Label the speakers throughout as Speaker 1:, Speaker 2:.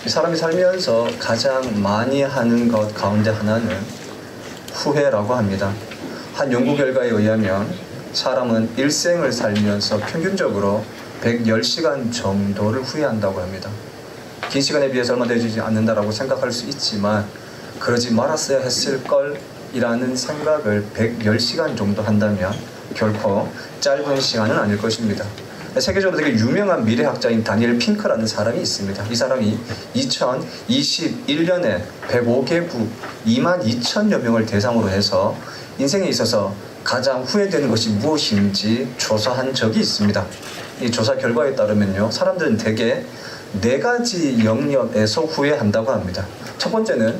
Speaker 1: 사람이 살면서 가장 많이 하는 것 가운데 하나는 후회라고 합니다. 한 연구 결과에 의하면 사람은 일생을 살면서 평균적으로 110시간 정도를 후회한다고 합니다. 긴 시간에 비해서 얼마 되지 않는다라고 생각할 수 있지만 그러지 말았어야 했을 걸 이라는 생각을 110시간 정도 한다면 결코 짧은 시간은 아닐 것입니다. 세계적으로 되게 유명한 미래학자인 다니엘 핑크라는 사람이 있습니다. 이 사람이 2021년에 105개국 22,000여 명을 대상으로 해서 인생에 있어서 가장 후회되는 것이 무엇인지 조사한 적이 있습니다. 이 조사 결과에 따르면요, 사람들은 대개 4가지 영역에서 후회한다고 합니다. 첫 번째는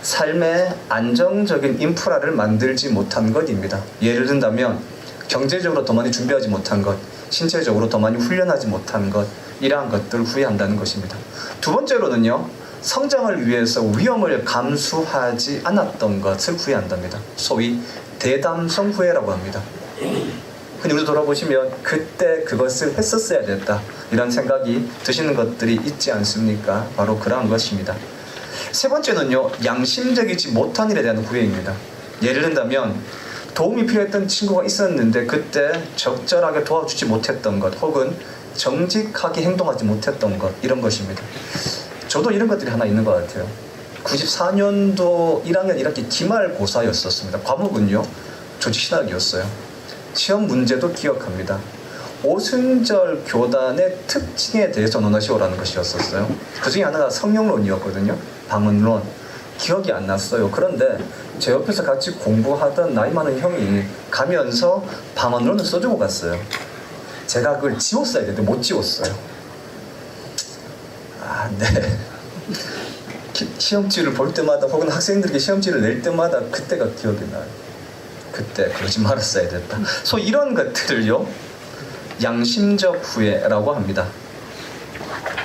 Speaker 1: 삶의 안정적인 인프라를 만들지 못한 것입니다. 예를 든다면 경제적으로 더 많이 준비하지 못한 것, 신체적으로 더 많이 훈련하지 못한 것, 이러한 것들을 후회한다는 것입니다. 두 번째로는요, 성장을 위해서 위험을 감수하지 않았던 것을 후회한답니다. 소위 대담성 후회라고 합니다. 근데 우리 돌아보시면 그때 그것을 했었어야 됐다, 이런 생각이 드시는 것들이 있지 않습니까? 바로 그러한 것입니다. 세 번째는요, 양심적이지 못한 일에 대한 후회입니다. 예를 든다면 도움이 필요했던 친구가 있었는데 그때 적절하게 도와주지 못했던 것, 혹은 정직하게 행동하지 못했던 것, 이런 것입니다. 저도 이런 것들이 하나 있는 것 같아요. 94년도 1학년 1학기 기말고사였었습니다. 과목은요, 조직신학이었어요. 시험 문제도 기억합니다. 오순절 교단의 특징에 대해서 논하시오라는 것이었었어요. 그 중에 하나가 성령론이었거든요. 방언론. 기억이 안 났어요. 그런데 제 옆에서 같이 공부하던 나이 많은 형이 가면서 방언론을 써주고 갔어요. 제가 그걸 지웠어야 되는데 못 지웠어요. 네. 시험지를 볼 때마다, 혹은 학생들에게 시험지를 낼 때마다 그때가 기억이 나요. 그때 그러지 말았어야 됐다. 이런 것들을요, 양심적 후회라고 합니다.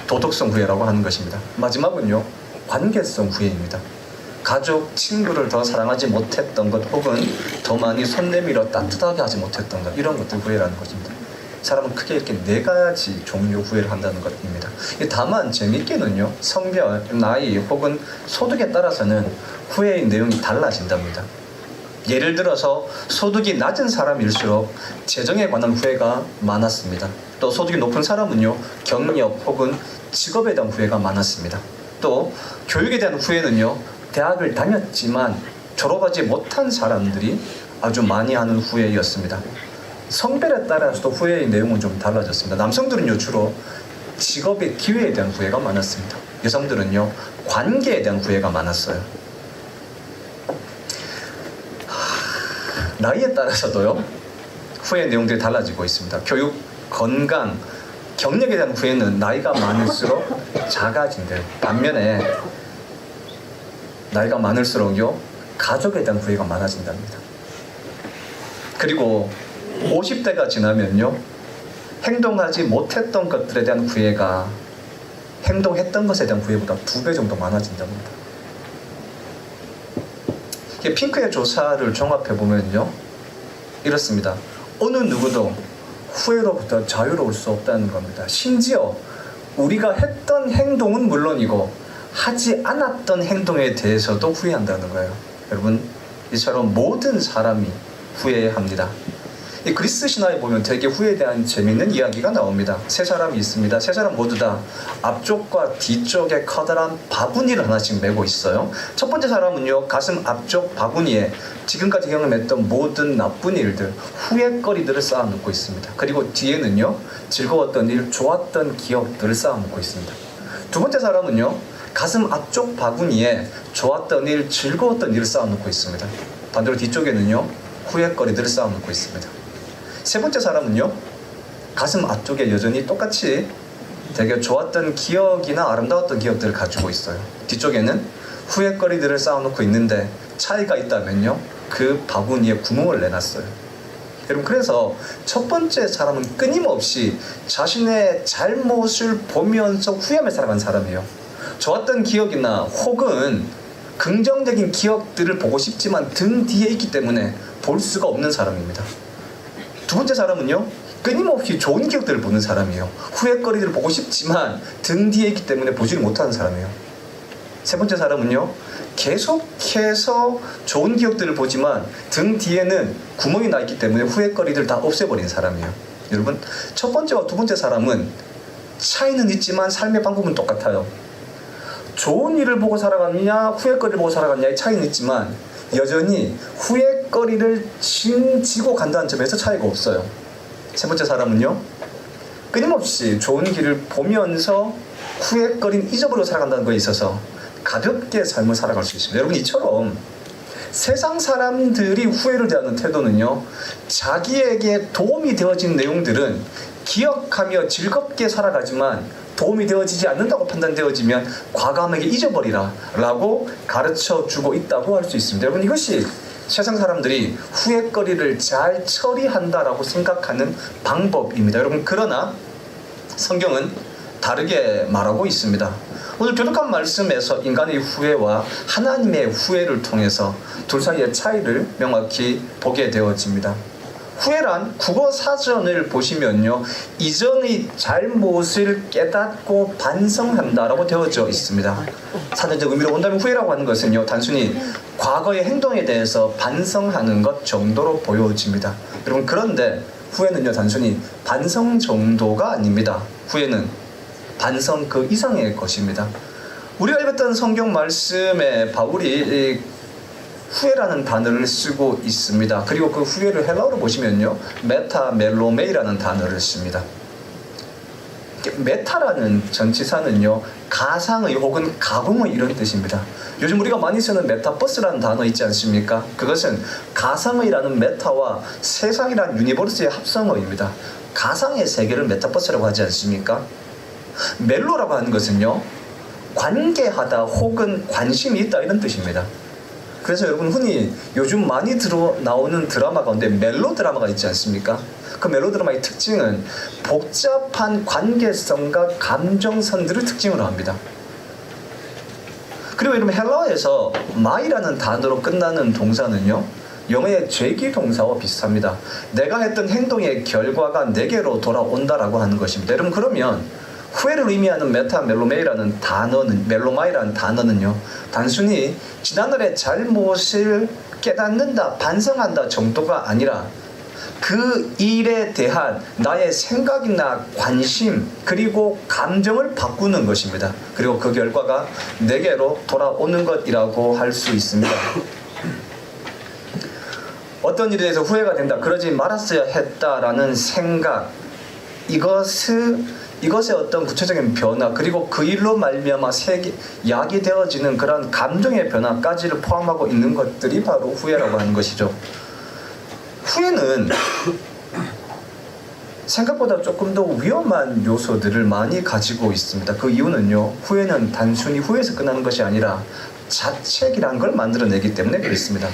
Speaker 1: 도덕성 후회라고 하는 것입니다. 마지막은요, 관계성 후회입니다. 가족, 친구를 더 사랑하지 못했던 것, 혹은 더 많이 손 내밀어 따뜻하게 하지 못했던 것, 이런 것들 후회라는 것입니다. 사람은 크게 이렇게 4가지 종류 후회를 한다는 것입니다. 다만 재미있게는요, 성별, 나이, 혹은 소득에 따라서는 후회의 내용이 달라진답니다. 예를 들어서 소득이 낮은 사람일수록 재정에 관한 후회가 많았습니다. 또 소득이 높은 사람은요, 경력 혹은 직업에 대한 후회가 많았습니다. 또 교육에 대한 후회는요, 대학을 다녔지만 졸업하지 못한 사람들이 아주 많이 하는 후회였습니다. 성별에 따라서도 후회의 내용은 좀 달라졌습니다. 남성들은요, 주로 직업의 기회에 대한 후회가 많았습니다. 여성들은요, 관계에 대한 후회가 많았어요. 나이에 따라서도요, 후회 내용들이 달라지고 있습니다. 교육, 건강, 경력에 대한 후회는 나이가 많을수록 작아진대요. 반면에 나이가 많을수록요, 가족에 대한 후회가 많아진답니다. 그리고 50대가 지나면요, 행동하지 못했던 것들에 대한 후회가 행동했던 것에 대한 후회보다 2배 정도 많아진답니다. 핑크의 조사를 종합해보면요, 이렇습니다. 어느 누구도 후회로부터 자유로울 수 없다는 겁니다. 심지어 우리가 했던 행동은 물론이고 하지 않았던 행동에 대해서도 후회한다는 거예요. 여러분, 이처럼 모든 사람이 후회합니다. 이 그리스 신화에 보면 되게 후회에 대한 재미있는 이야기가 나옵니다. 3사람이 있습니다. 3사람 모두 다 앞쪽과 뒤쪽에 커다란 바구니를 하나씩 메고 있어요. 첫 번째 사람은요, 가슴 앞쪽 바구니에 지금까지 경험했던 모든 나쁜 일들, 후회거리들을 쌓아놓고 있습니다. 그리고 뒤에는요, 즐거웠던 일, 좋았던 기억들을 쌓아놓고 있습니다. 두 번째 사람은요, 가슴 앞쪽 바구니에 좋았던 일, 즐거웠던 일을 쌓아놓고 있습니다. 반대로 뒤쪽에는요, 후회거리들을 쌓아놓고 있습니다. 세 번째 사람은요, 가슴 앞쪽에 여전히 똑같이 되게 좋았던 기억이나 아름다웠던 기억들을 가지고 있어요. 뒤쪽에는 후회거리들을 쌓아놓고 있는데 차이가 있다면요, 그 바구니에 구멍을 내놨어요. 여러분, 그래서 첫 번째 사람은 끊임없이 자신의 잘못을 보면서 후회하며 살아간 사람이에요. 좋았던 기억이나 혹은 긍정적인 기억들을 보고 싶지만 등 뒤에 있기 때문에 볼 수가 없는 사람입니다. 두 번째 사람은요, 끊임없이 좋은 기억들을 보는 사람이에요. 후회거리들을 보고 싶지만 등 뒤에 있기 때문에 보지를 못하는 사람이에요. 세 번째 사람은요, 계속해서 좋은 기억들을 보지만 등 뒤에는 구멍이 나 있기 때문에 후회거리들을 다 없애버린 사람이에요. 여러분, 첫 번째와 두 번째 사람은 차이는 있지만 삶의 방법은 똑같아요. 좋은 일을 보고 살아갔냐 후회거리를 보고 살아갔냐의 차이는 있지만 여전히 후회거리를 지고 간다는 점에서 차이가 없어요. 세 번째 사람은요, 끊임없이 좋은 길을 보면서 후회거리는 잊어버리고 살아간다는 것에 있어서 가볍게 삶을 살아갈 수 있습니다. 여러분, 이처럼 세상 사람들이 후회를 대하는 태도는요, 자기에게 도움이 되어진 내용들은 기억하며 즐겁게 살아가지만 도움이 되어지지 않는다고 판단되어지면 과감하게 잊어버리라 라고 가르쳐주고 있다고 할 수 있습니다. 여러분, 이것이 세상 사람들이 후회거리를 잘 처리한다라고 생각하는 방법입니다. 여러분, 그러나 성경은 다르게 말하고 있습니다. 오늘 교독한 말씀에서 인간의 후회와 하나님의 후회를 통해서 둘 사이의 차이를 명확히 보게 되어집니다. 후회란 국어 사전을 보시면요, 이전의 잘못을 깨닫고 반성한다라고 되어져 있습니다. 사전적 의미로 본다면 후회라고 하는 것은요, 단순히 과거의 행동에 대해서 반성하는 것 정도로 보여집니다. 여러분, 그런데 후회는요, 단순히 반성 정도가 아닙니다. 후회는 반성 그 이상의 것입니다. 우리가 읽었던 성경 말씀에 바울이 후회라는 단어를 쓰고 있습니다. 그리고 그 후회를 헬라어로 보시면요, 메타멜로메이라는 단어를 씁니다. 메타라는 전치사는요, 가상의 혹은 가공의 이런 뜻입니다. 요즘 우리가 많이 쓰는 메타버스라는 단어 있지 않습니까? 그것은 가상의라는 메타와 세상이라는 유니버스의 합성어입니다. 가상의 세계를 메타버스라고 하지 않습니까? 멜로라고 하는 것은요, 관계하다 혹은 관심이 있다 이런 뜻입니다. 그래서 여러분, 흔히 요즘 많이 나오는 드라마 가운데 멜로 드라마가 있지 않습니까? 그 멜로 드라마의 특징은 복잡한 관계성과 감정선들을 특징으로 합니다. 그리고 여러분, 헬라어에서 마이라는 단어로 끝나는 동사는요, 영어의 죄기 동사와 비슷합니다. 내가 했던 행동의 결과가 내게로 돌아온다라고 하는 것입니다. 여러분, 그러면 후회를 의미하는 메타멜로메이라는 단어는, 멜로마이라는 단어는요, 단순히 지난날의 잘못을 깨닫는다, 반성한다 정도가 아니라 그 일에 대한 나의 생각이나 관심 그리고 감정을 바꾸는 것입니다. 그리고 그 결과가 내게로 돌아오는 것이라고 할 수 있습니다. 어떤 일에 대해서 후회가 된다, 그러지 말았어야 했다라는 생각, 이것의 어떤 구체적인 변화, 그리고 그 일로 말미암아 야기되어지는 그런 감정의 변화까지를 포함하고 있는 것들이 바로 후회라고 하는 것이죠. 후회는 생각보다 조금 더 위험한 요소들을 많이 가지고 있습니다. 그 이유는요, 후회는 단순히 후회에서 끝나는 것이 아니라 자책이라는 걸 만들어내기 때문에 그렇습니다.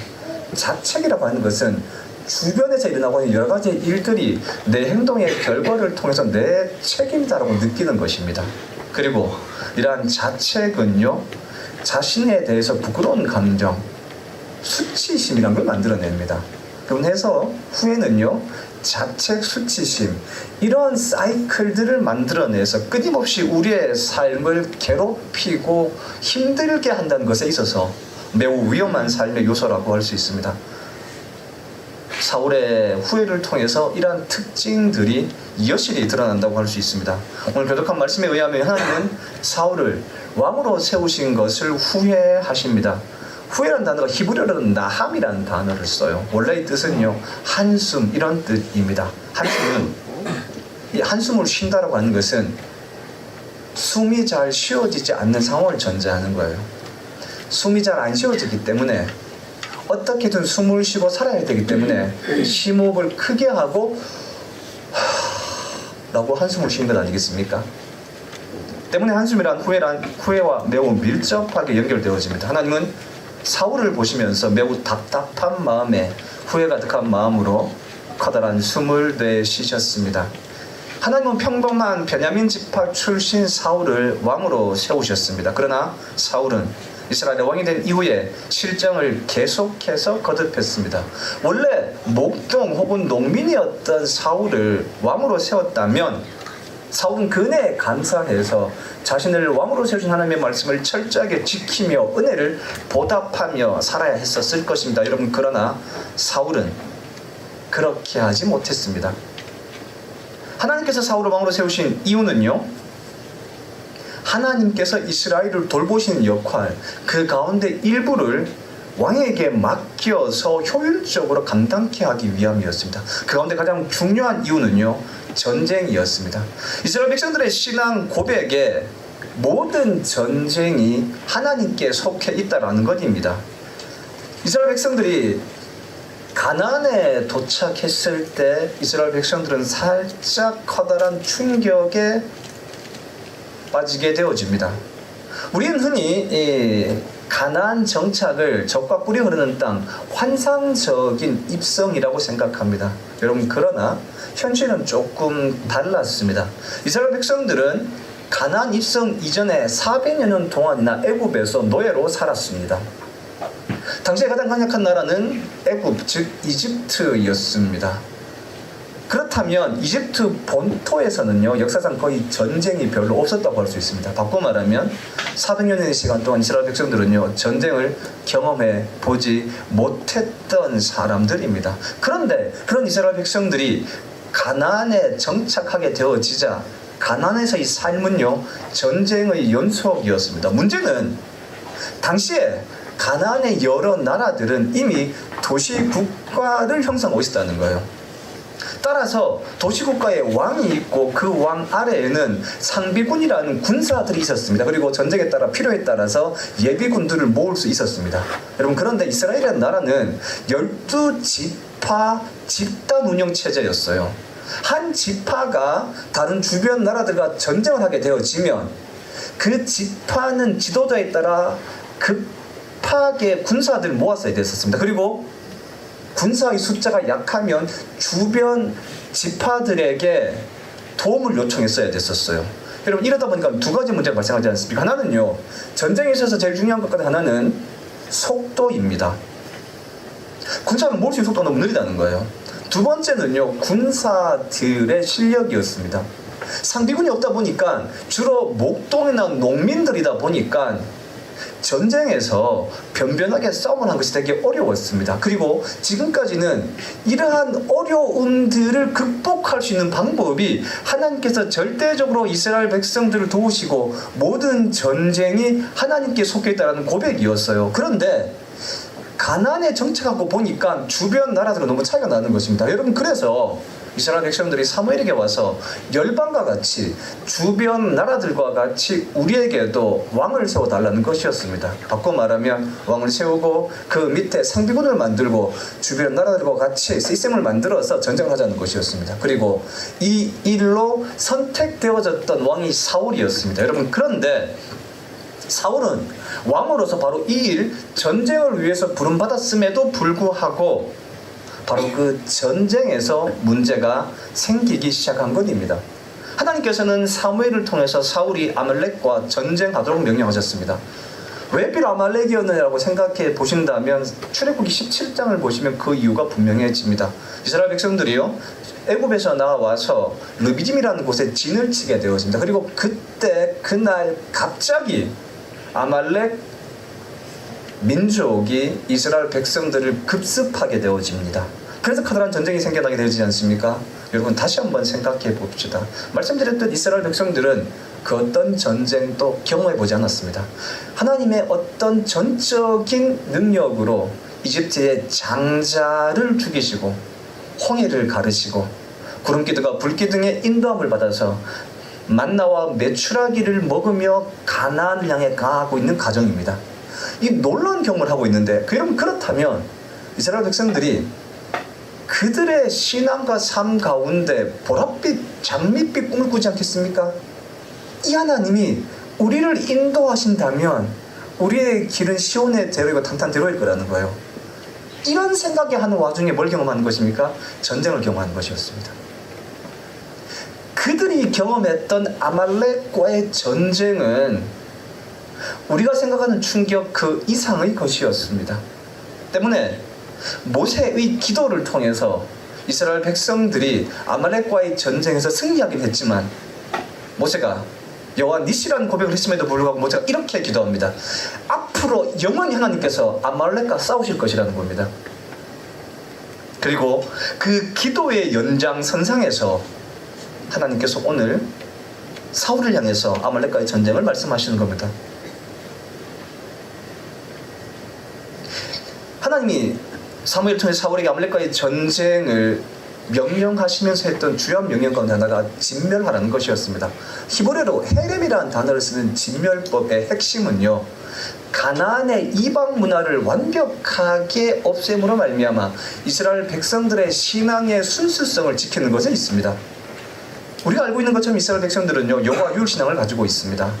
Speaker 1: 자책이라고 하는 것은 주변에서 일어나고 있는 여러 가지 일들이 내 행동의 결과를 통해서 내 책임이다라고 느끼는 것입니다. 그리고 이러한 자책은요, 자신에 대해서 부끄러운 감정, 수치심이라는 걸 만들어냅니다. 그래서 후회는요, 자책, 수치심, 이런 사이클들을 만들어내서 끊임없이 우리의 삶을 괴롭히고 힘들게 한다는 것에 있어서 매우 위험한 삶의 요소라고 할 수 있습니다. 사울의 후회를 통해서 이러한 특징들이 여실히 드러난다고 할 수 있습니다. 오늘 교독한 말씀에 의하면 하나님은 사울을 왕으로 세우신 것을 후회하십니다. 후회라는 단어가 히브리어로는 나함이라는 단어를 써요. 원래의 뜻은요, 한숨, 이런 뜻입니다. 한숨은, 이 한숨을 쉰다라고 하는 것은 숨이 잘 쉬어지지 않는 상황을 전제하는 거예요. 숨이 잘 안 쉬어지기 때문에 어떻게든 숨을 쉬고 살아야 되기 때문에 심호흡을 크게 하고 라고 한숨을 쉬는 것 아니겠습니까? 때문에 한숨이란 후회와 매우 밀접하게 연결되어집니다. 하나님은 사울을 보시면서 매우 답답한 마음에 후회 가득한 마음으로 커다란 숨을 내쉬셨습니다. 하나님은 평범한 베냐민 지파 출신 사울을 왕으로 세우셨습니다. 그러나 사울은 이스라엘의 왕이 된 이후에 실정을 계속해서 거듭했습니다. 원래 목동 혹은 농민이었던 사울을 왕으로 세웠다면 사울은 그네에 감사해서 자신을 왕으로 세우신 하나님의 말씀을 철저하게 지키며 은혜를 보답하며 살아야 했었을 것입니다. 여러분, 그러나 사울은 그렇게 하지 못했습니다. 하나님께서 사울을 왕으로 세우신 이유는요, 하나님께서 이스라엘을 돌보시는 역할, 그 가운데 일부를 왕에게 맡겨서 효율적으로 감당케 하기 위함이었습니다. 그 가운데 가장 중요한 이유는요, 전쟁이었습니다. 이스라엘 백성들의 신앙 고백에 모든 전쟁이 하나님께 속해 있다라는 것입니다. 이스라엘 백성들이 가나안에 도착했을 때 이스라엘 백성들은 살짝 커다란 충격에 빠지게 되어집니다. 우리는 흔히 이 가나안 정착을 적과 꿀이 흐르는 땅, 환상적인 입성이라고 생각합니다. 여러분, 그러나 현실은 조금 달랐습니다. 이스라엘 백성들은 가나안 입성 이전에 400여 년 동안이나 애굽에서 노예로 살았습니다. 당시에 가장 강력한 나라는 애굽, 즉 이집트였습니다. 그렇다면 이집트 본토에서는요, 역사상 거의 전쟁이 별로 없었다고 할 수 있습니다. 바꿔 말하면 400년의 시간 동안 이스라엘 백성들은요, 전쟁을 경험해 보지 못했던 사람들입니다. 그런데 그런 이스라엘 백성들이 가나안에 정착하게 되어지자 가나안에서의 삶은요, 전쟁의 연속이었습니다. 문제는 당시에 가나안의 여러 나라들은 이미 도시국가를 형성하고 있었다는 거예요. 따라서 도시국가에 왕이 있고 그 왕 아래에는 상비군이라는 군사들이 있었습니다. 그리고 전쟁에 따라 필요에 따라서 예비군들을 모을 수 있었습니다. 여러분, 그런데 이스라엘이라는 나라는 12지파 집단 운영 체제였어요. 한 지파가 다른 주변 나라들과 전쟁을 하게 되어지면 그 지파는 지도자에 따라 급하게 군사들을 모았어야 됐었습니다. 그리고 군사의 숫자가 약하면 주변 지파들에게 도움을 요청했어야 됐었어요. 여러분, 이러다 보니까 두 가지 문제가 발생하지 않습니까? 하나는요, 전쟁에 있어서 제일 중요한 것 하나는 속도입니다. 군사를 모을 수 있는 속도가 너무 느리다는 거예요. 두 번째는요, 군사들의 실력이었습니다. 상비군이 없다 보니까 주로 목동이나 농민들이다 보니까 전쟁에서 변변하게 싸움을 한 것이 되게 어려웠습니다. 그리고 지금까지는 이러한 어려움들을 극복할 수 있는 방법이 하나님께서 절대적으로 이스라엘 백성들을 도우시고 모든 전쟁이 하나님께 속해 있다는 고백이었어요. 그런데 가나안에 정착하고 보니까 주변 나라들과 너무 차이가 나는 것입니다. 여러분, 그래서 이스라엘 백성들이 사무엘에게 와서 열방과 같이 주변 나라들과 같이 우리에게도 왕을 세워달라는 것이었습니다. 바꿔 말하면 왕을 세우고 그 밑에 상비군을 만들고 주변 나라들과 같이 시스템을 만들어서 전쟁을 하자는 것이었습니다. 그리고 이 일로 선택되어졌던 왕이 사울이었습니다. 여러분, 그런데 사울은 왕으로서 바로 이 일, 전쟁을 위해서 부름받았음에도 불구하고 바로 그 전쟁에서 문제가 생기기 시작한 것입니다. 하나님께서는 사무엘을 통해서 사울이 아말렉과 전쟁하도록 명령하셨습니다. 왜 비록 아말렉이었느냐고 생각해 보신다면 출애굽기 17장을 보시면 그 이유가 분명해집니다. 이스라엘 백성들이요, 애굽에서 나와서 르비딤이라는 곳에 진을 치게 되었습니다. 그리고 그날 갑자기 아말렉 민족이 이스라엘 백성들을 급습하게 되어집니다. 그래서 커다란 전쟁이 생겨나게 되지 않습니까? 여러분, 다시 한번 생각해 봅시다. 말씀드렸듯 이스라엘 백성들은 그 어떤 전쟁도 경험해 보지 않았습니다. 하나님의 어떤 전적인 능력으로 이집트의 장자를 죽이시고 홍해를 가르시고 구름기둥과 불기둥의 인도함을 받아서 만나와 메추라기를 먹으며 가나안을 향해 가고 있는 가정입니다. 이 놀라운 경험을 하고 있는데, 여러분, 그렇다면 이스라엘 백성들이 그들의 신앙과 삶 가운데 보랏빛, 장밋빛 꿈을 꾸지 않겠습니까? 이 하나님이 우리를 인도하신다면 우리의 길은 시온의 대로이고 탄탄대로일 거라는 거예요. 이런 생각이 하는 와중에 뭘 경험하는 것입니까? 전쟁을 경험하는 것이었습니다. 그들이 경험했던 아말렉과의 전쟁은 우리가 생각하는 충격 그 이상의 것이었습니다. 때문에 모세의 기도를 통해서 이스라엘 백성들이 아말렉과의 전쟁에서 승리하긴 했지만, 모세가 여호와 니시라는 고백을 했음에도 불구하고 모세가 이렇게 기도합니다. 앞으로 영원히 하나님께서 아말렉과 싸우실 것이라는 겁니다. 그리고 그 기도의 연장선상에서 하나님께서 오늘 사울을 향해서 아말렉과의 전쟁을 말씀하시는 겁니다. 하나님이 사무엘을 통해 사울에게 아말렉과의 전쟁을 명령하시면서 했던 주요 명령 가운데 하나가 진멸하라는 것이었습니다. 히브리어로 헤렘이라는 단어를 쓰는 진멸법의 핵심은요, 가나안의 이방 문화를 완벽하게 없앰으로 말미암아 이스라엘 백성들의 신앙의 순수성을 지키는 것에 있습니다. 우리가 알고 있는 것처럼 이스라엘 백성들은요, 여호와 유일 신앙을 가지고 있습니다.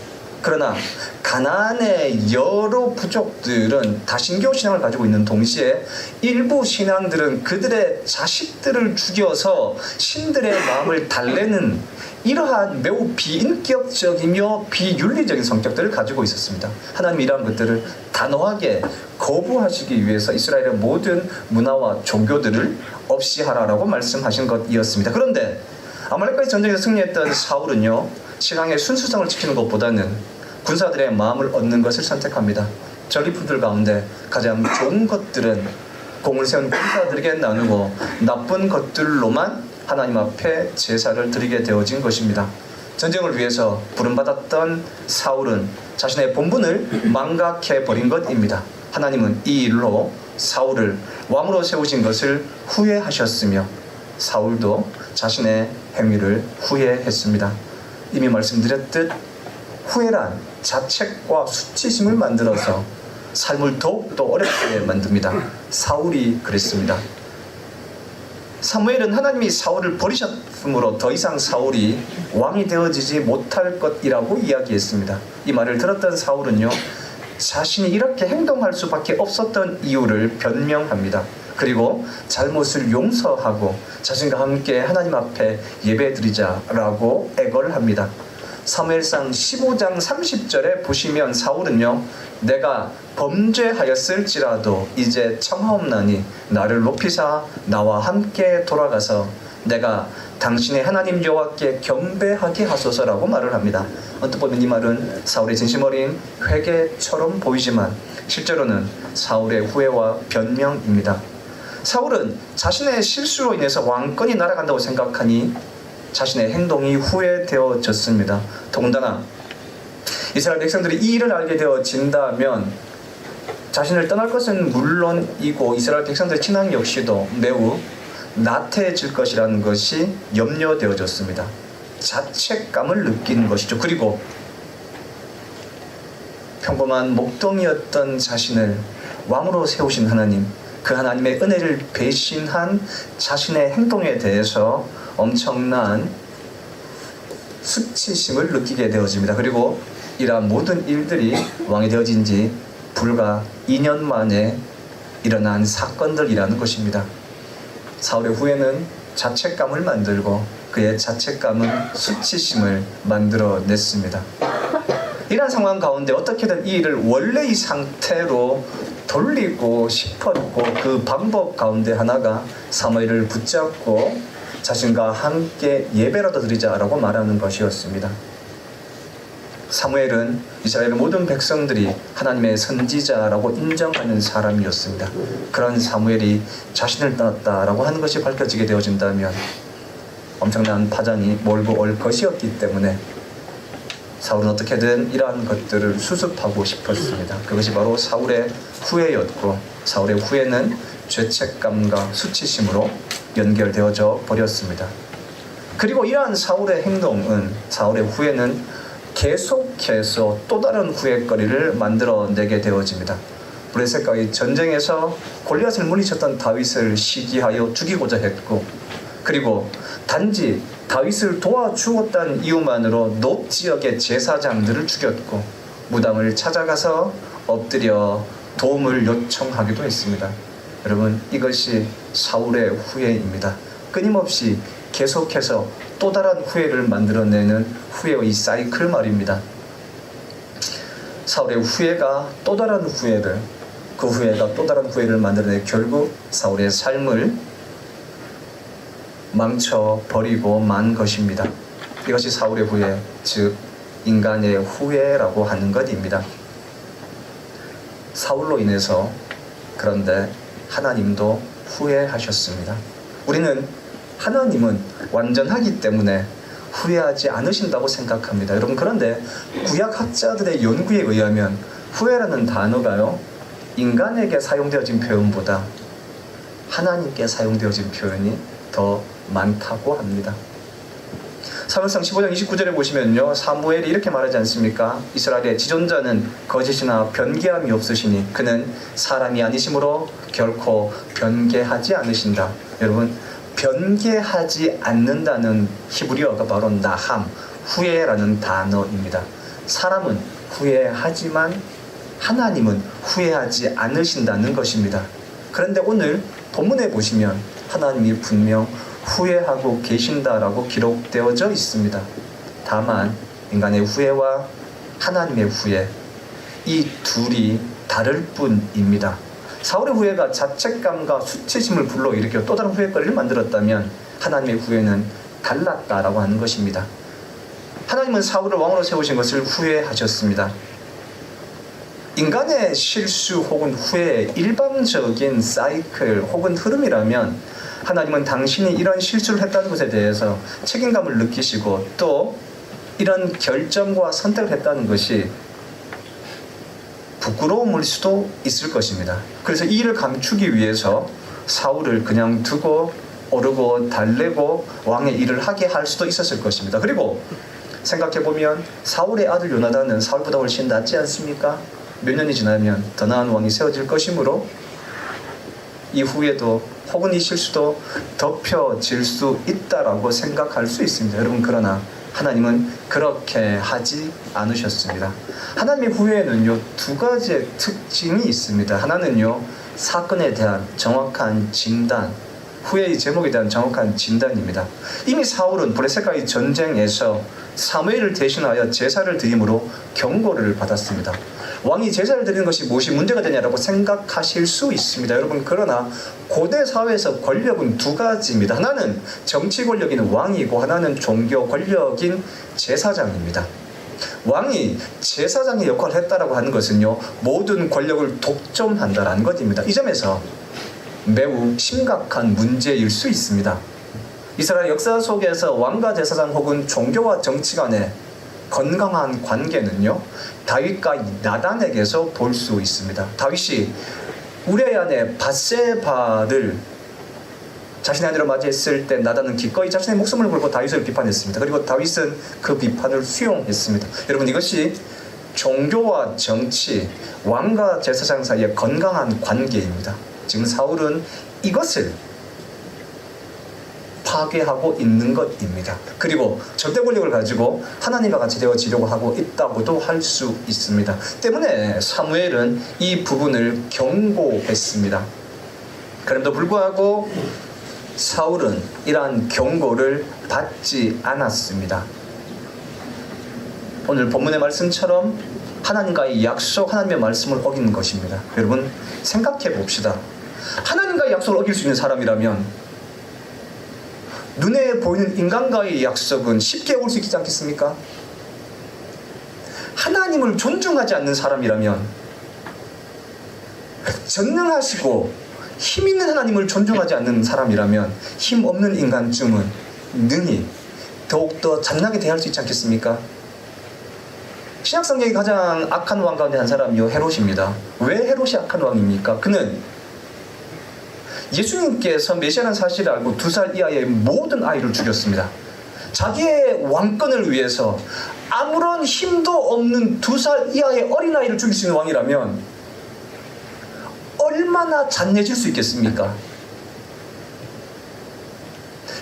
Speaker 1: 그러나 가나안의 여러 부족들은 다신교 신앙을 가지고 있는 동시에 일부 신앙들은 그들의 자식들을 죽여서 신들의 마음을 달래는 이러한 매우 비인격적이며 비윤리적인 성격들을 가지고 있었습니다. 하나님이 이러한 것들을 단호하게 거부하시기 위해서 이스라엘의 모든 문화와 종교들을 없이 하라라고 말씀하신 것이었습니다. 그런데 아말렉과의 전쟁에서 승리했던 사울은요, 신앙의 순수성을 지키는 것보다는 군사들의 마음을 얻는 것을 선택합니다. 전리품들 가운데 가장 좋은 것들은 공을 세운 군사들에게 나누고 나쁜 것들로만 하나님 앞에 제사를 드리게 되어진 것입니다. 전쟁을 위해서 부름받았던 사울은 자신의 본분을 망각해버린 것입니다. 하나님은 이 일로 사울을 왕으로 세우신 것을 후회하셨으며 사울도 자신의 행위를 후회했습니다. 이미 말씀드렸듯 후회란 자책과 수치심을 만들어서 삶을 더욱더 어렵게 만듭니다. 사울이 그랬습니다. 사무엘은 하나님이 사울을 버리셨으므로 더 이상 사울이 왕이 되어지지 못할 것이라고 이야기했습니다. 이 말을 들었던 사울은요, 자신이 이렇게 행동할 수밖에 없었던 이유를 변명합니다. 그리고 잘못을 용서하고 자신과 함께 하나님 앞에 예배드리자라고 애걸을 합니다. 사무엘상 15장 30절에 보시면 사울은요, 내가 범죄하였을지라도 이제 청하옵나니 나를 높이사 나와 함께 돌아가서 내가 당신의 하나님 여호와께 경배하게 하소서라고 말을 합니다. 언뜻 보면 이 말은 사울의 진심 어린 회개처럼 보이지만 실제로는 사울의 후회와 변명입니다. 사울은 자신의 실수로 인해서 왕권이 날아간다고 생각하니 자신의 행동이 후회되어졌습니다. 더군다나 이스라엘 백성들이 이 일을 알게 되어진다면 자신을 떠날 것은 물론이고 이스라엘 백성들의 신앙 역시도 매우 나태해질 것이라는 것이 염려되어졌습니다. 자책감을 느끼는 것이죠. 그리고 평범한 목동이었던 자신을 왕으로 세우신 하나님, 그 하나님의 은혜를 배신한 자신의 행동에 대해서 엄청난 수치심을 느끼게 되어집니다. 그리고 이러한 모든 일들이 왕이 되어진 지 불과 2년 만에 일어난 사건들이라는 것입니다. 사울의 후회는 자책감을 만들고 그의 자책감은 수치심을 만들어냈습니다. 이러한 상황 가운데 어떻게든 이 일을 원래의 상태로 돌리고 싶었고 그 방법 가운데 하나가 사무엘을 붙잡고 자신과 함께 예배라도 드리자라고 말하는 것이었습니다. 사무엘은 이스라엘의 모든 백성들이 하나님의 선지자라고 인정하는 사람이었습니다. 그런 사무엘이 자신을 떠났다라고 하는 것이 밝혀지게 되어진다면 엄청난 파장이 몰고 올 것이었기 때문에 사울은 어떻게든 이러한 것들을 수습하고 싶었습니다. 그것이 바로 사울의 후회였고 사울의 후회는 죄책감과 수치심으로 연결되어져 버렸습니다. 그리고 이러한 사울의 행동은, 사울의 후회는 계속해서 또 다른 후회거리를 만들어내게 되어집니다. 브레셋과의 전쟁에서 골리앗을 물리쳤던 다윗을 시기하여 죽이고자 했고, 그리고 단지 다윗을 도와주었다는 이유만으로 높 지역의 제사장들을 죽였고 무당을 찾아가서 엎드려 도움을 요청하기도 했습니다. 여러분, 이것이 사울의 후회입니다. 끊임없이 계속해서 또 다른 후회를 만들어내는 후회의 사이클 말입니다. 사울의 후회가 또 다른 후회를, 그 후회가 또 다른 후회를 만들어내 결국 사울의 삶을 망쳐버리고 만 것입니다. 이것이 사울의 후회, 즉 인간의 후회라고 하는 것입니다. 사울로 인해서 그런데 하나님도 후회하셨습니다. 우리는 하나님은 완전하기 때문에 후회하지 않으신다고 생각합니다. 여러분, 그런데 구약학자들의 연구에 의하면 후회라는 단어가요, 인간에게 사용되어진 표현보다 하나님께 사용되어진 표현이 더 많다고 합니다. 사무엘상 15장 29절에 보시면요, 사무엘이 이렇게 말하지 않습니까? 이스라엘의 지존자는 거짓이나 변개함이 없으시니 그는 사람이 아니심으로 결코 변개하지 않으신다. 여러분, 변개하지 않는다는 히브리어가 바로 나함, 후회라는 단어입니다. 사람은 후회하지만 하나님은 후회하지 않으신다는 것입니다. 그런데 오늘 본문에 보시면 하나님이 분명 후회하고 계신다라고 기록되어져 있습니다. 다만 인간의 후회와 하나님의 후회, 이 둘이 다를 뿐입니다. 사울의 후회가 자책감과 수치심을 불러일으켜 또 다른 후회거리를 만들었다면 하나님의 후회는 달랐다라고 하는 것입니다. 하나님은 사울을 왕으로 세우신 것을 후회하셨습니다. 인간의 실수 혹은 후회의 일반적인 사이클 혹은 흐름이라면 하나님은 당신이 이런 실수를 했다는 것에 대해서 책임감을 느끼시고 또 이런 결정과 선택을 했다는 것이 부끄러움일 수도 있을 것입니다. 그래서 이 일을 감추기 위해서 사울을 그냥 두고 오르고 달래고 왕의 일을 하게 할 수도 있었을 것입니다. 그리고 생각해보면 사울의 아들 요나단은 사울보다 훨씬 낫지 않습니까? 몇 년이 지나면 더 나은 왕이 세워질 것이므로 이 후에도 혹은 이 실수도 덮여질 수 있다라고 생각할 수 있습니다. 여러분, 그러나 하나님은 그렇게 하지 않으셨습니다. 하나님의 후회에는요, 두 가지의 특징이 있습니다. 하나는요, 사건에 대한 정확한 진단, 후회의 제목에 대한 정확한 진단입니다. 이미 사울은 브레셋과의 전쟁에서 사무엘을 대신하여 제사를 드림으로 경고를 받았습니다. 왕이 제사를 드리는 것이 무엇이 문제가 되냐라고 생각하실 수 있습니다. 여러분, 그러나 고대 사회에서 권력은 두 가지입니다. 하나는 정치 권력인 왕이고 하나는 종교 권력인 제사장입니다. 왕이 제사장의 역할을 했다라고 하는 것은요, 모든 권력을 독점한다라는 것입니다. 이 점에서 매우 심각한 문제일 수 있습니다. 이스라엘 역사 속에서 왕과 제사장 혹은 종교와 정치 간의 건강한 관계는요, 다윗과 나단에게서 볼 수 있습니다. 다윗이 우리의 아내 밧세바를 자신의 아내로 맞이했을 때 나단은 기꺼이 자신의 목숨을 걸고 다윗을 비판했습니다. 그리고 다윗은 그 비판을 수용했습니다. 여러분, 이것이 종교와 정치, 왕과 제사장 사이의 건강한 관계입니다. 지금 사울은 이것을 파괴하고 있는 것입니다. 그리고 절대 권력을 가지고 하나님과 같이 되어지려고 하고 있다고도 할 수 있습니다. 때문에 사무엘은 이 부분을 경고했습니다. 그럼에도 불구하고 사울은 이러한 경고를 받지 않았습니다. 오늘 본문의 말씀처럼 하나님과의 약속, 하나님의 말씀을 어기는 것입니다. 여러분, 생각해 봅시다. 하나님과의 약속을 어길 수 있는 사람이라면 눈에 보이는 인간과의 약속은 쉽게 어길 수 있지 않겠습니까? 하나님을 존중하지 않는 사람이라면, 전능하시고 힘 있는 하나님을 존중하지 않는 사람이라면 힘 없는 인간쯤은 능히 더욱더 잔인하게 대할 수 있지 않겠습니까? 신약성경의 가장 악한 왕 가운데 한 사람이요, 헤롯입니다. 왜 헤롯이 악한 왕입니까? 그는 예수님께서 메시아라는 사실을 알고 2살 이하의 모든 아이를 죽였습니다. 자기의 왕권을 위해서 아무런 힘도 없는 2살 이하의 어린아이를 죽일 수 있는 왕이라면 얼마나 잔인해질 수 있겠습니까?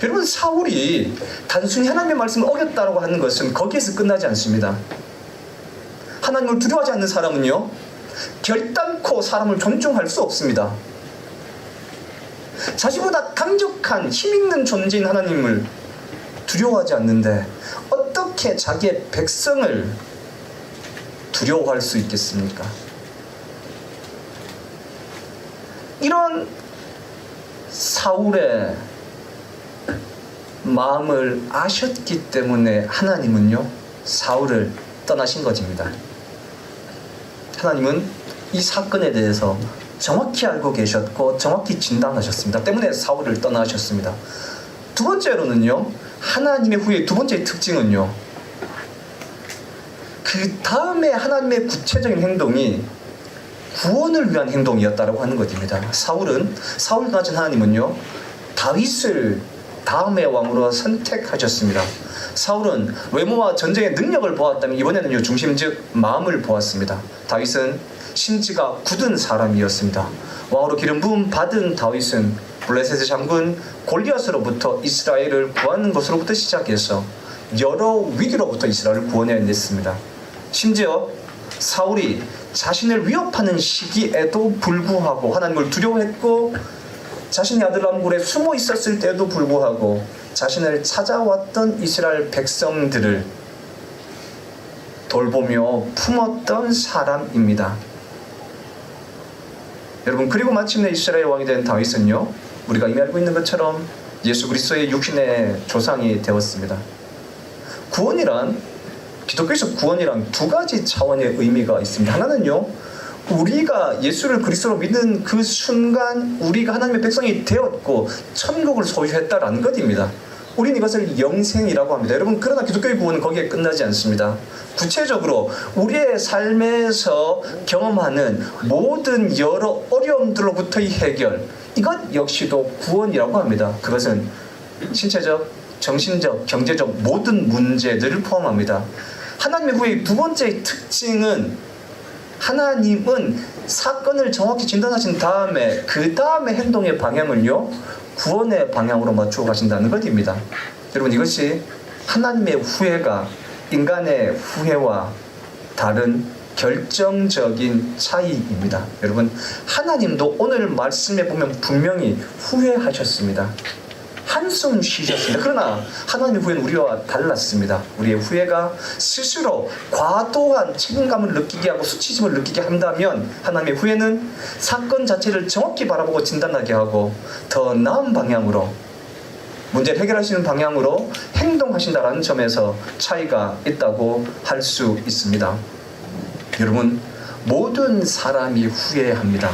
Speaker 1: 여러분, 사울이 단순히 하나님의 말씀을 어겼다고 하는 것은 거기에서 끝나지 않습니다. 하나님을 두려워하지 않는 사람은요, 결단코 사람을 존중할 수 없습니다. 자신보다 강력한 힘있는 존재인 하나님을 두려워하지 않는데 어떻게 자기의 백성을 두려워할 수 있겠습니까? 이런 사울의 마음을 아셨기 때문에 하나님은요, 사울을 떠나신 것입니다. 하나님은 이 사건에 대해서 정확히 알고 계셨고 정확히 진단하셨습니다. 때문에 사울을 떠나셨습니다. 두 번째로는요, 하나님의 후의 두 번째 특징은요, 그 다음에 하나님의 구체적인 행동이 구원을 위한 행동이었다라고 하는 것입니다. 사울 가진 하나님은요, 다윗을 다음의 왕으로 선택하셨습니다. 사울은 외모와 전쟁의 능력을 보았다면 이번에는요, 중심즉 마음을 보았습니다. 다윗은 심지가 굳은 사람이었습니다. 왕으로 기름 부음 받은 다윗은 블레셋의 장군 골리앗으로부터 이스라엘을 구하는 것으로부터 시작해서 여러 위기로부터 이스라엘을 구원해냈습니다. 심지어 사울이 자신을 위협하는 시기에도 불구하고 하나님을 두려워했고, 자신의 아들 남굴에 숨어 있었을 때도 불구하고 자신을 찾아왔던 이스라엘 백성들을 돌보며 품었던 사람입니다. 여러분, 그리고 마침내 이스라엘 왕이 된 다윗은요, 우리가 이미 알고 있는 것처럼 예수 그리스도의 육신의 조상이 되었습니다. 기독교에서 구원이란 두 가지 차원의 의미가 있습니다. 하나는요, 우리가 예수를 그리스도로 믿는 그 순간 우리가 하나님의 백성이 되었고 천국을 소유했다라는 것입니다. 우리는 이것을 영생이라고 합니다. 여러분, 그러나 기독교의 구원은 거기에 끝나지 않습니다. 구체적으로 우리의 삶에서 경험하는 모든 여러 어려움들로부터의 해결, 이것 역시도 구원이라고 합니다. 그것은 신체적, 정신적, 경제적 모든 문제들을 포함합니다. 하나님의 후의 두 번째 특징은, 하나님은 사건을 정확히 진단하신 다음에 그 다음의 행동의 방향을요, 구원의 방향으로 맞추어 가신다는 것입니다. 여러분, 이것이 하나님의 후회가 인간의 후회와 다른 결정적인 차이입니다. 여러분, 하나님도 오늘 말씀에 보면 분명히 후회하셨습니다. 한숨 쉬셨습니다. 그러나 하나님의 후회는 우리와 달랐습니다. 우리의 후회가 스스로 과도한 책임감을 느끼게 하고 수치심을 느끼게 한다면, 하나님의 후회는 사건 자체를 정확히 바라보고 진단하게 하고 더 나은 방향으로, 문제를 해결하시는 방향으로 행동하신다는 점에서 차이가 있다고 할 수 있습니다. 여러분, 모든 사람이 후회합니다.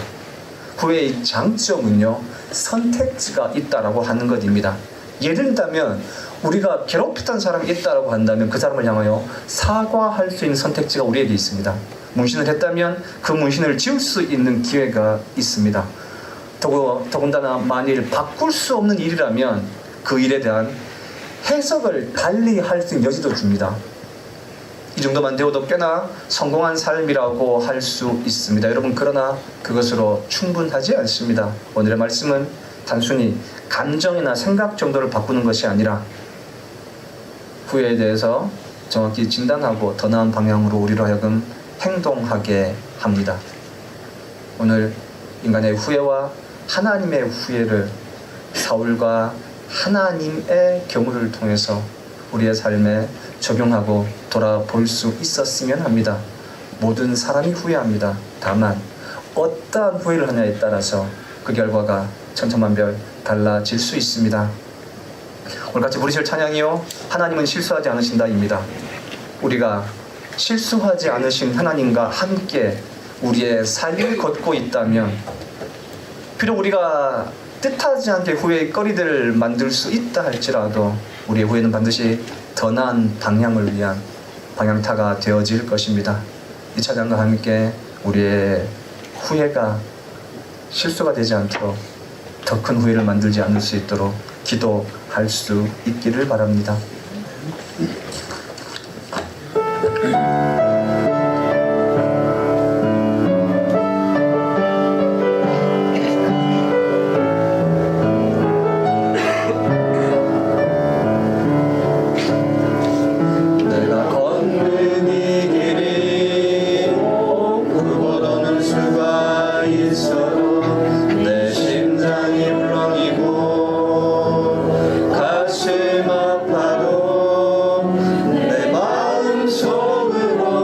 Speaker 1: 후회의 장점은요, 선택지가 있다라고 하는 것입니다. 예를 들자면 우리가 괴롭혔던 사람이 있다라고 한다면 그 사람을 향하여 사과할 수 있는 선택지가 우리에게 있습니다. 문신을 했다면 그 문신을 지울 수 있는 기회가 있습니다. 더군다나 만일 바꿀 수 없는 일이라면 그 일에 대한 해석을 달리 할 수 있는 여지도 줍니다. 이 정도만 되어도 꽤나 성공한 삶이라고 할 수 있습니다. 여러분, 그러나 그것으로 충분하지 않습니다. 오늘의 말씀은 단순히 감정이나 생각 정도를 바꾸는 것이 아니라 후회에 대해서 정확히 진단하고 더 나은 방향으로 우리로 하여금 행동하게 합니다. 오늘 인간의 후회와 하나님의 후회를 사울과 하나님의 경우를 통해서 우리의 삶에 적용하고 돌아볼 수 있었으면 합니다. 모든 사람이 후회합니다. 다만 어떠한 후회를 하냐에 따라서 그 결과가 천차만별 달라질 수 있습니다. 오늘같이 부르실 찬양이요, 하나님은 실수하지 않으신다입니다. 우리가 실수하지 않으신 하나님과 함께 우리의 삶을 걷고 있다면, 비록 우리가 뜻하지 않게 후회의 거리들을 만들 수 있다 할지라도 우리의 후회는 반드시 더 나은 방향을 위한 방향타가 되어질 것입니다. 이 찬양과 함께 우리의 후회가 실수가 되지 않도록, 더 큰 후회를 만들지 않을 수 있도록 기도할 수 있기를 바랍니다.
Speaker 2: 가슴 아파도 내 마음 속으로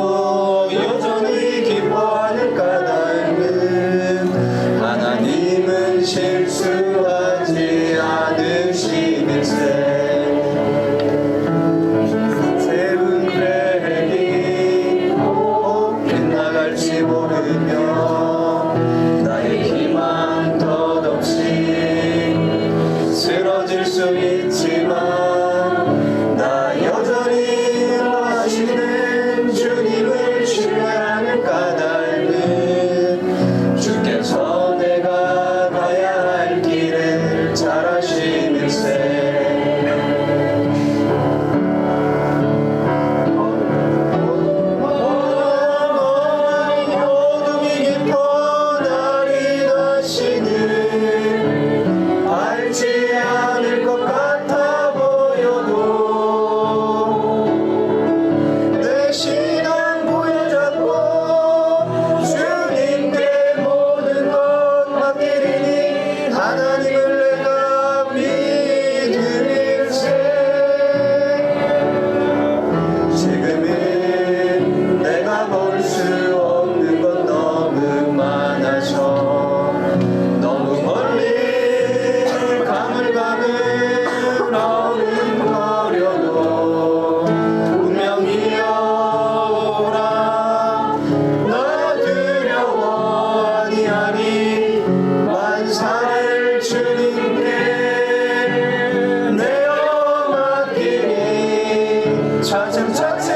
Speaker 1: 차츰차츰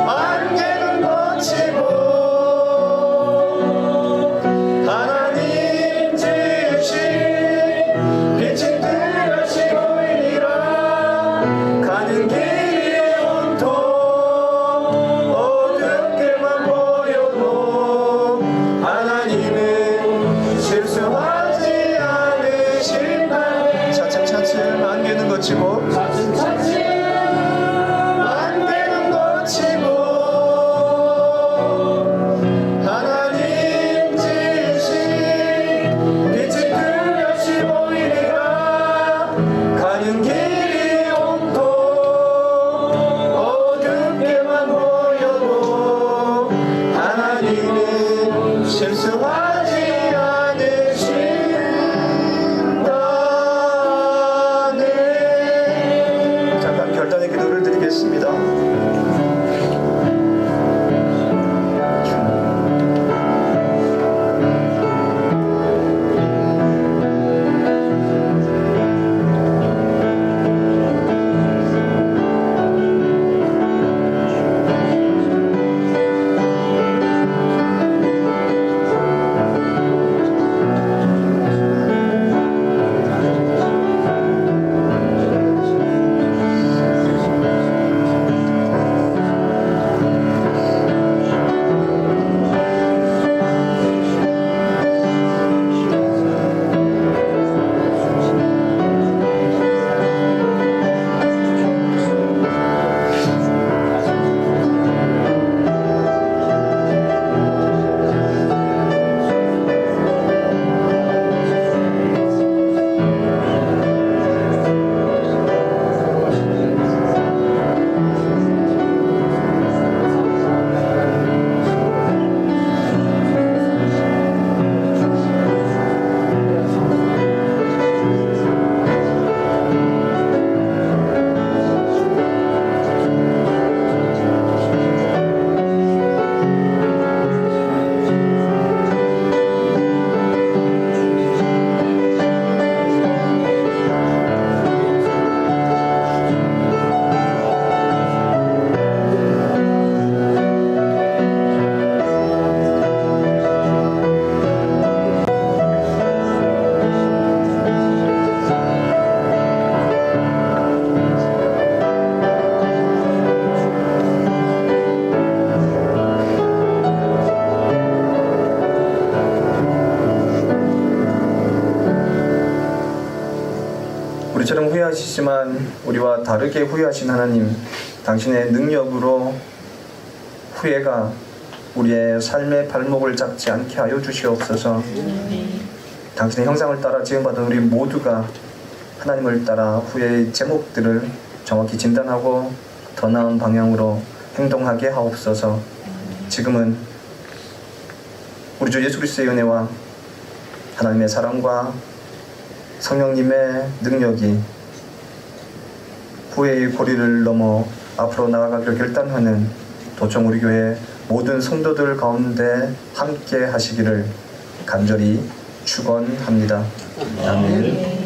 Speaker 1: 안개는 거치고 하나님 지으신 빛이 뚜렷이 보이리라. 가는 길이 온통 어둡게만 보여도 하나님은 실수하지 않으신다. 차츰차츰 안개는 거치고 안개는 거치고 하나님 지으신 빛이 뚜렷이 보이리라. 가는 길이 온통 어둡게만 보여도 하나님은 실수하지 않으신다네. 잠깐 결단의 기도를 드리겠습니다. 우리처럼 후회하시지만 우리와 다르게 후회하신 하나님, 당신의 능력으로 후회가 우리의 삶의 발목을 잡지 않게 하여 주시옵소서. 당신의 형상을 따라 지음받은 우리 모두가 하나님을 따라 후회의 제목들을 정확히 진단하고 더 나은 방향으로 행동하게 하옵소서. 지금은 우리 주 예수 그리스도의 은혜와 하나님의 사랑과 성령님의 능력이 후회의 고리를 넘어 앞으로 나아가기를 결단하는 도청 우리 교회 모든 성도들 가운데 함께 하시기를 간절히 축원합니다. 아멘.